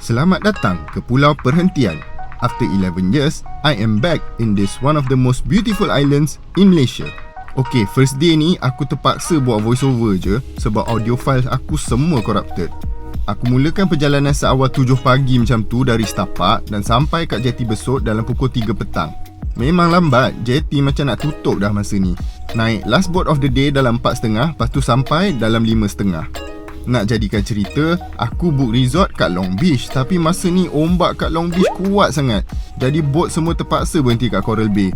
Selamat datang ke Pulau Perhentian. After 11 years, I am back in this one of the most beautiful islands in Malaysia. Okay, first day ni aku terpaksa buat voiceover je sebab audio file aku semua corrupted. Aku mulakan perjalanan seawal 7 pagi macam tu dari Nampak dan sampai kat jeti Besut dalam pukul 3 petang. Memang lambat, jeti macam nak tutup dah masa ni. Naik last boat of the day dalam 4.30, lepas tu sampai dalam 5.30. Nak jadikan cerita, aku book resort kat Long Beach, tapi masa ni ombak kat Long Beach kuat sangat. Jadi bot semua terpaksa berhenti kat Coral Bay.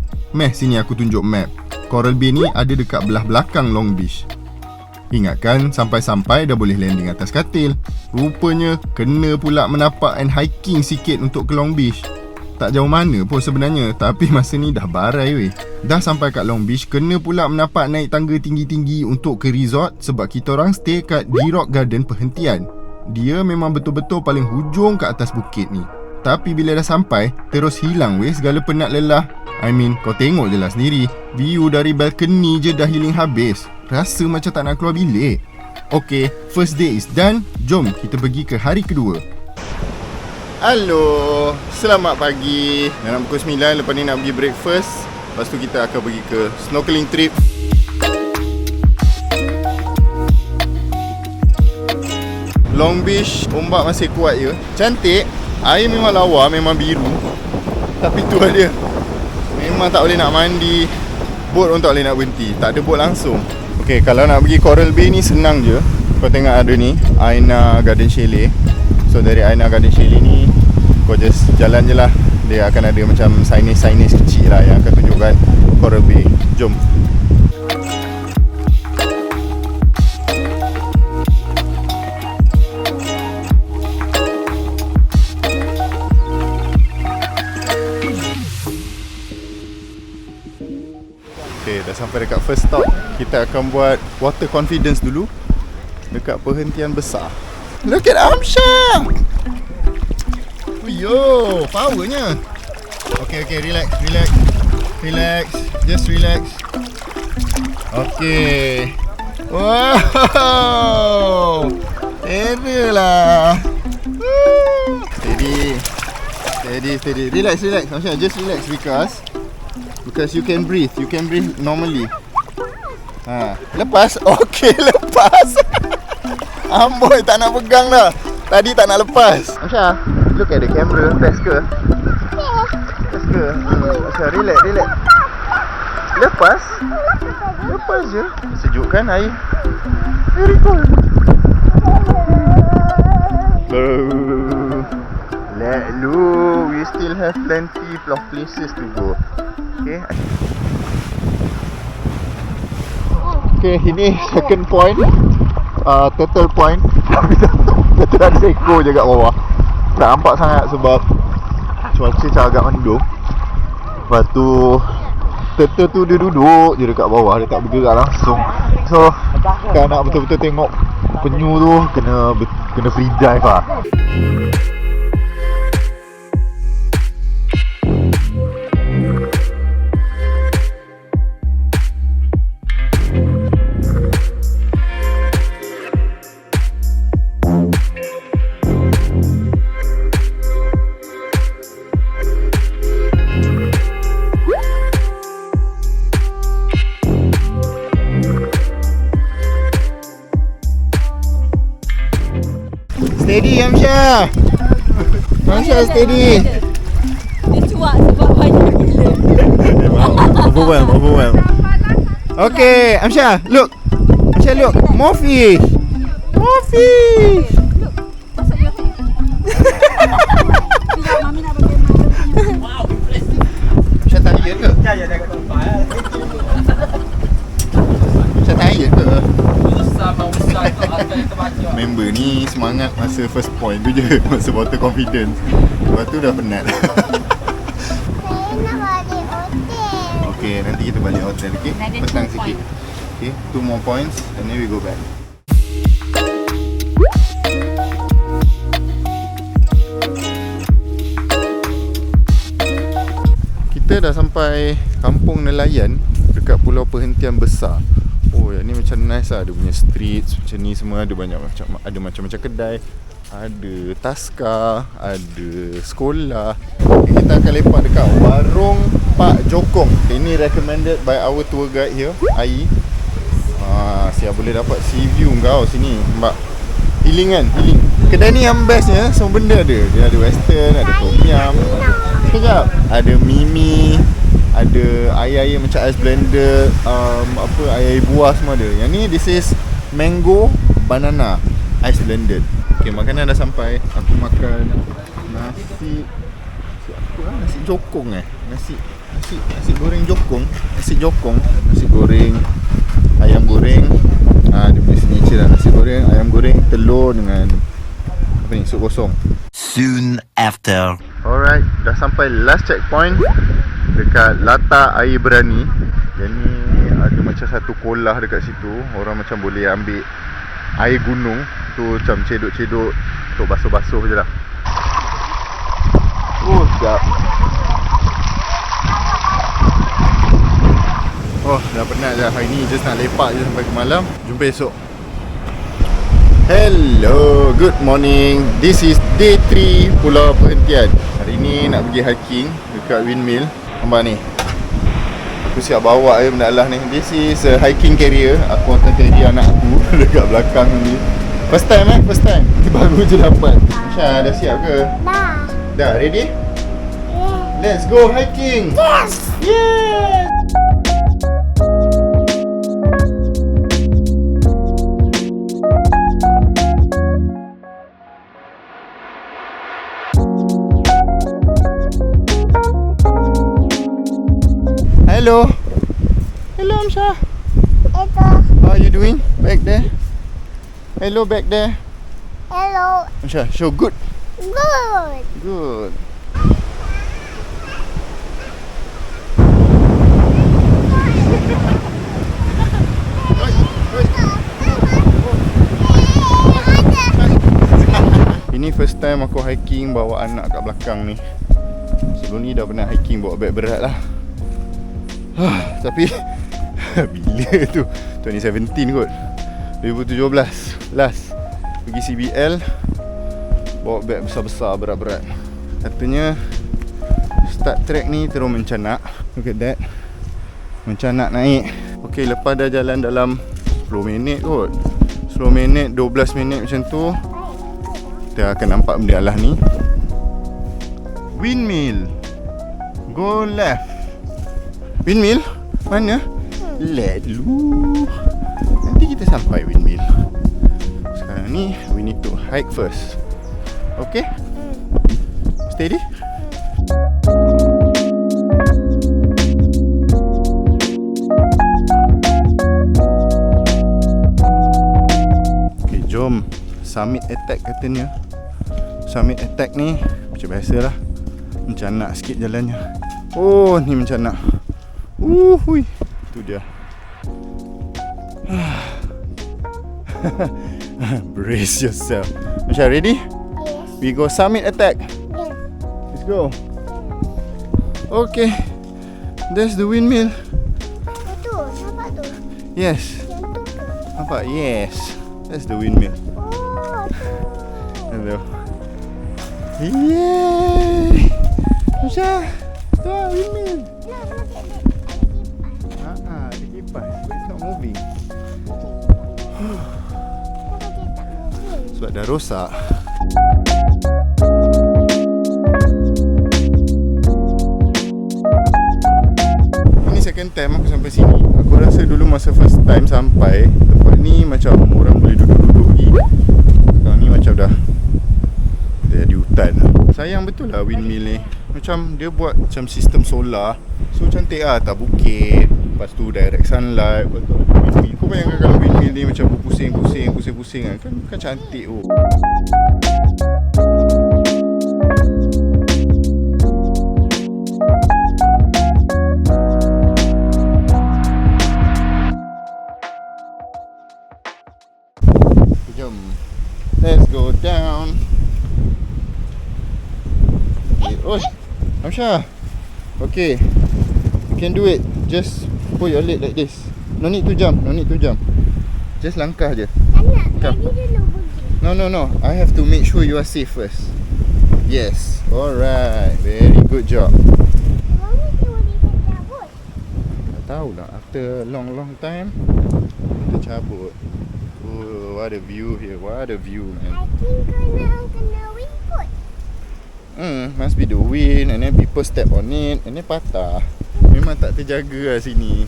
Sini aku tunjuk map. Coral Bay ni ada dekat belah belakang Long Beach. Ingatkan sampai-sampai dah boleh landing atas katil. Rupanya kena pula menapak and hiking sikit untuk ke Long Beach. Tak jauh mana pun sebenarnya, tapi masa ni dah barai weh. Dah sampai kat Long Beach, kena pula menapak naik tangga tinggi-tinggi untuk ke resort sebab kita orang stay kat di Rock Garden Perhentian. Dia memang betul-betul paling hujung kat atas bukit ni. Tapi bila dah sampai, terus hilang weh segala penat lelah. I mean, kau tengok je lah sendiri. View dari balcony je dah healing habis. Rasa macam tak nak keluar bilik. Okay, first day is done. Jom kita pergi ke hari kedua. Halo, selamat pagi. Dalam pukul 9, lepas ni nak pergi breakfast. Lepas tu kita akan pergi ke snorkeling trip. Long Beach, ombak masih kuat je. Cantik, air memang lawa, memang biru. Tapi tu dia, memang tak boleh nak mandi. Boat pun tak boleh nak berhenti, tak ada boat langsung. Okay, kalau nak pergi Coral Bay ni senang je. Kau tengok ada ni, Aina Garden Chalet. So dari Aina Garden Chalet ni, kau just jalan je lah. Dia akan ada macam signage kecil lah yang akan tunjukkan Coral Bay. Jom. Okay, dah sampai dekat first stop. Kita akan buat water confidence dulu dekat perhentian besar. Look at Amsha! Yo, powernya. Okay, relax. Just relax. Okay. Wow! Terror lah. Steady. Relax. Amsha, just relax because you can breathe. You can breathe normally. Lepas. Okay, lepas. Amboi, tak nak pegang dah. Tadi tak nak lepas. Amsha, look at the camera. Best ke? Best ke? Amsha, relax. Lepas je. Sejuk kan air? Very cool. Let look. We still have plenty of places to go. Okay, ini second point. Turtle point. Tapi turtle ada seekor je kat bawah. Tak nampak sangat sebab cuaca macam agak mendung. Lepas tu turtle tu dia duduk je dekat bawah, dia tak bergerak langsung. So kalau nak betul-betul tengok penyu tu, kena free dive lah. Steady Amsha. Amsha steady. Dia cuak sebab banyak gila. Overwhelm. Okay, Amsha, look. More fish. Masuk dia. Biar mami nak bagi. Wow, impressive. Amsha tired ke? Ya, dah kat tempat. Amsha tired ke? Besar tu akan terbaca. Member ni semangat masa first point tu je. Masa water confidence. Lepas tu dah penat. Saya nak balik hotel. Okay, nanti kita balik hotel, okay? Petang sikit. Okay, 2 more points and then we go back. Kita dah sampai kampung nelayan dekat Pulau Perhentian besar. Oh, yang ni macam nice lah. Dia punya streets macam ni semua. Ada banyak macam-macam kedai. ada taska, ada sekolah. Kita akan lepak dekat warung Pak Jokong. Ini recommended by our tour guide here, Ai. Siap boleh dapat sea view kau sini, Mbak. Healing kan? Healing. Kedai ni yang bestnya, semua benda ada. Dia ada western, ada tom yum. Sekejap. Ada mimi, ada air-air macam ice blended, air buah semua ada. Yang ni this is mango banana ice blended. Okay, makanan dah sampai. Aku makan nasi nasi jokong nasi goreng jokong, nasi goreng, ayam goreng. Dia punya signature lah, nasi goreng, ayam goreng, telur dengan apa ni, sup kosong. Soon after. Alright, dah sampai last checkpoint dekat Latar Air Berani. Yang ni ada macam satu kolah dekat situ. Orang macam boleh ambil air gunung tu, macam cedok-cedok untuk basuh-basuh je lah. Sedap. Dah penat dah. Hari ni just nak lepak je sampai ke malam. Jumpa esok. Hello, good morning. This is day 3 Pulau Perhentian. Hari ni nak pergi hiking dekat Windmill. Nampak ni, aku siap bawa benda Allah ni. This is a hiking carrier. Aku akan carry anak aku dekat belakang ni. First time First time. Baru je dapat. Syah, dah siap ke? Dah, ready? Let's go hiking. Yes. Hello. Hello, Amsha. How are you doing? Back there. Hello, back there. Hello. Amsha, show good. Good. Good. Ini first time aku hiking bawa anak kat belakang ni. Sebelum ni dah pernah hiking bawa beg berat lah. Tapi bila tu 2017 kot, 2017 last pergi CBL bawa beg besar-besar berat-berat. Katanya start trek ni terus mencanak. Look at that, mencanak naik. Ok, lepas dah jalan dalam 10 minit kot, 10 minit 12 minit macam tu, kita akan nampak benda Allah ni. Windmill. Go left. Windmill? Mana? Left dulu. Nanti kita sampai Windmill. Sekarang ni we need to hike first. Okay? Steady? Okay, jom. Summit attack katanya. Summit attack ni macam biasalah, mencanak sikit jalannya. Oh, ni mencanak. Hui, itu dia. Brace yourself. Masya, ready? Yes. We go summit attack. Yes. Let's go. Okay, there's the windmill. Itu, nampak tu? Yes. Yang tu ke? Nampak? Yes. That's the windmill. Oh, tu. Hello. Yay! Masya, tu lah windmill. Nah, ada Ada kipas, but it's not moving. Kenapa dia tak moving? Sebab dah rosak. Ini second time aku sampai sini. Aku rasa dulu masa first time sampai tempat ni macam orang boleh duduk-duduk lagi. Sekarang ni macam dah jadi hutan. Sayang betul lah windmill ni. Macam dia buat macam sistem solar. So cantik lah, tak bukit. Lepas tu direct sunlight. Lepas tu windmill. Kau bayangkan kalau windmill ni macam pusing-pusing kan cantik oh. Jom. Let's go down. Okay. Oh, Amsha. Okay, you can do it. Just pull your leg like this. No need to jump. Just langkah je. Tak nak, Come. jadi dulu pergi. No. I have to make sure you are safe first. Yes. Alright. Very good job. Mama boleh cabut. Tak tahulah. After long time, kita cabut. Oh, what a view here. What a view, man. I think kena wind kot. Must be the wind, and then people step on it, and then patah. Memang tak terjaga lah sini.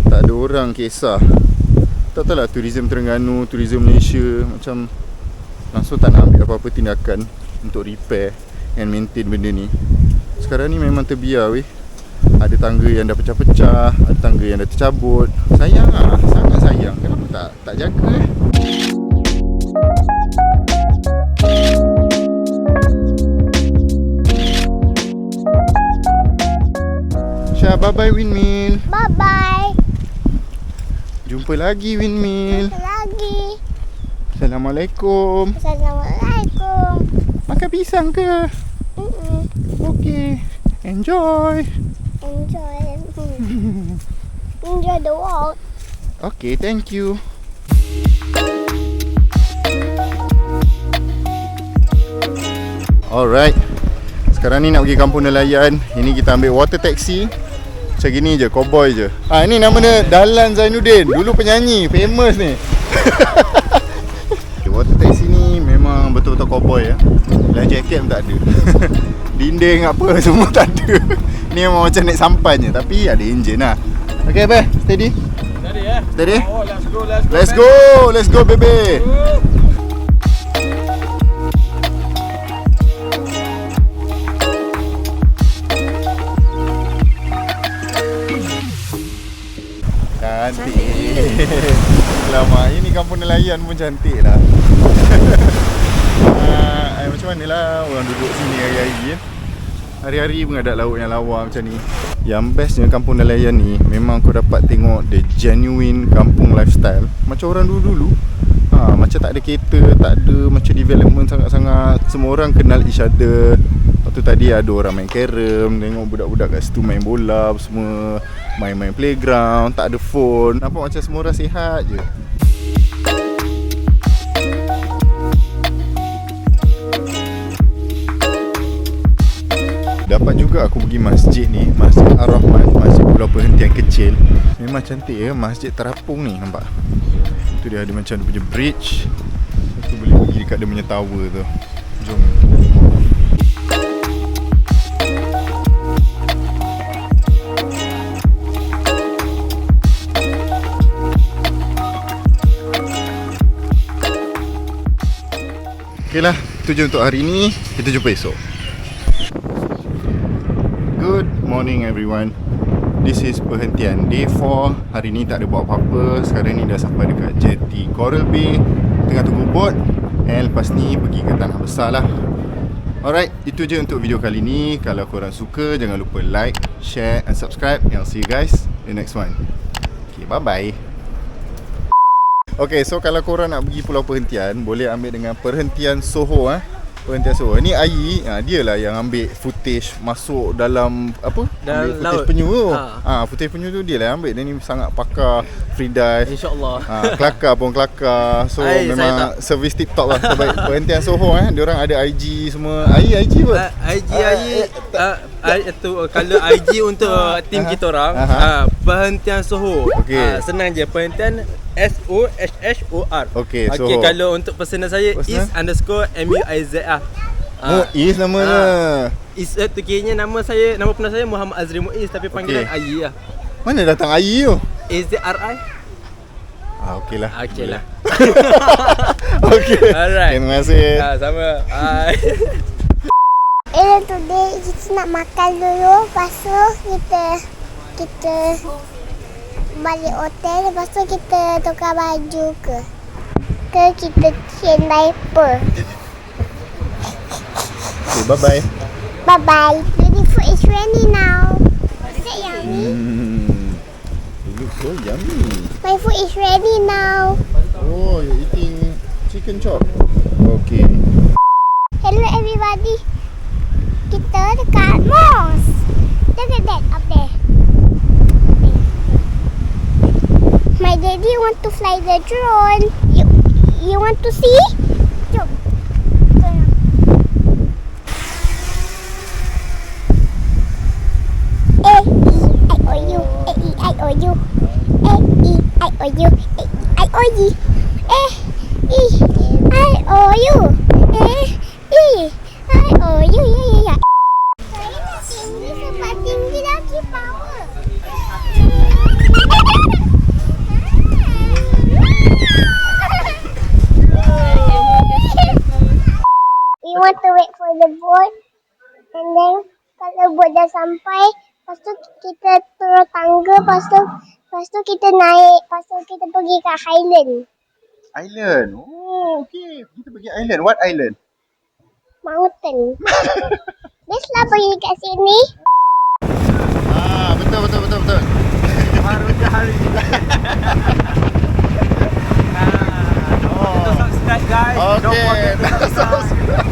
Tak ada orang kisah. Tak tahu lah, tourism Terengganu, tourism Malaysia macam langsung tak nak ambil apa-apa tindakan untuk repair and maintain benda ni. Sekarang ni memang terbiar weh. Ada tangga yang dah pecah-pecah, ada tangga yang dah tercabut. Sayang lah, sangat sayang. Kenapa tak jaga Syah, bye-bye Windmill. Bye-bye. Jumpa lagi Windmill. Lagi. Assalamualaikum. Assalamualaikum. Makan pisang ke? Okey. Enjoy. Enjoy. Enjoy the walk. Okay, thank you. Alright. Sekarang ni nak pergi kampung nelayan. Ini kita ambil water taxi. Macam gini je, cowboy je. Ini nama dia Dalan Zainuddin. Dulu penyanyi, famous ni. Water taxi ni memang betul-betul cowboy ya. Life jacket pun tak ada. Dinding apa semua tak ada. Ni memang macam naik sampan je, tapi ada enjin lah. Okay, Abah, steady. Steady ya. Steady. Oh, Let's go baby. Cantik. Lama ini kampung nelayan pun cantik lah. Macam mana lah orang duduk sini hari-hari ya. Hari-hari pun ada laut yang lawa macam ni. Yang bestnya kampung nelayan ni, memang kau dapat tengok the genuine kampung lifestyle. Macam orang dulu-dulu. Macam tak ada kereta, tak ada macam development sangat-sangat. Semua orang kenal each other. Lepas tu tadi ada orang main carom, tengok budak-budak kat situ main bola semua, main-main playground, tak ada phone. Nampak macam semua orang sihat je. Dapat juga aku pergi masjid ni, Masjid Ar-Rahman, Masjid Pulau Perhentian kecil. Memang cantik ya, masjid terapung ni, nampak. Tu dia ada macam dia punya bridge. Tu boleh pergi dekat dia punya tower tu. Jom. Okeylah, itu je untuk hari ni. Kita jumpa esok. Good morning everyone. This is Perhentian Day 4. Hari ni tak ada buat apa-apa. Sekarang ni dah sampai dekat jetty Coral Bay. Tengah tunggu boat. And lepas ni pergi ke Tanah Besar lah. Alright, itu je untuk video kali ni. Kalau korang suka, jangan lupa like, share and subscribe. And I'll see you guys in the next one. Okay, bye-bye. Okay, so kalau korang nak pergi Pulau Perhentian, boleh ambil dengan Perhentian Soho Perhentian Soho. Ni Ayi, dia lah yang ambil footage masuk dalam apa? Dalam ambil footage laut. penyu tu. Footage penyu tu dia lah yang ambil. Dia ni sangat pakar free dive. InsyaAllah. Kelakar pun kelakar. So memang servis tip top lah. Terbaik. Perhentian Soho diorang ada IG semua. IG apa? IG kalau IG untuk tim kita orang, Perhentian Soho. Okey. Senang je, Perhentian SOHHOR. Okey, Okey, Soho. kalau untuk personal saya is_MUIZ. Muiz nama dia. Is tu kiranya nama penuh saya Muhammad Azri Muiz, tapi panggilan Ayi lah. Mana datang Ayi tu? AZRI. Okey lah. Okey lah. Okey. Alright. Terima kasih. Sama. Bye. Today kita nak makan dulu. Lepas tu kita balik hotel. Lepas tu kita tukar baju ke kita change diaper. Okay, bye-bye. Bye-bye. The food is ready now. Is that yummy? It looks so yummy. My food is ready now. Oh, you're eating chicken chop. Okay. Hello everybody. Kita dekat Moss. Look at that up there. My daddy want to fly the drone. You want to see? I-O-U. I-O-U. I-O-U. I-O-U. Ya. Saya nak tinggi sebab tinggi lagi power. We want to wait for the boat, and then kalau boat dah sampai, lepas tu kita turun tangga, lepas tu kita naik, lepas tu kita pergi ke Highland. Island. Oh, okay. Kita pergi island. What island? Mountain. Biasalah pergi kat sini. Betul. Barunya hari ini. Subscribe guys. Don't forget to subscribe.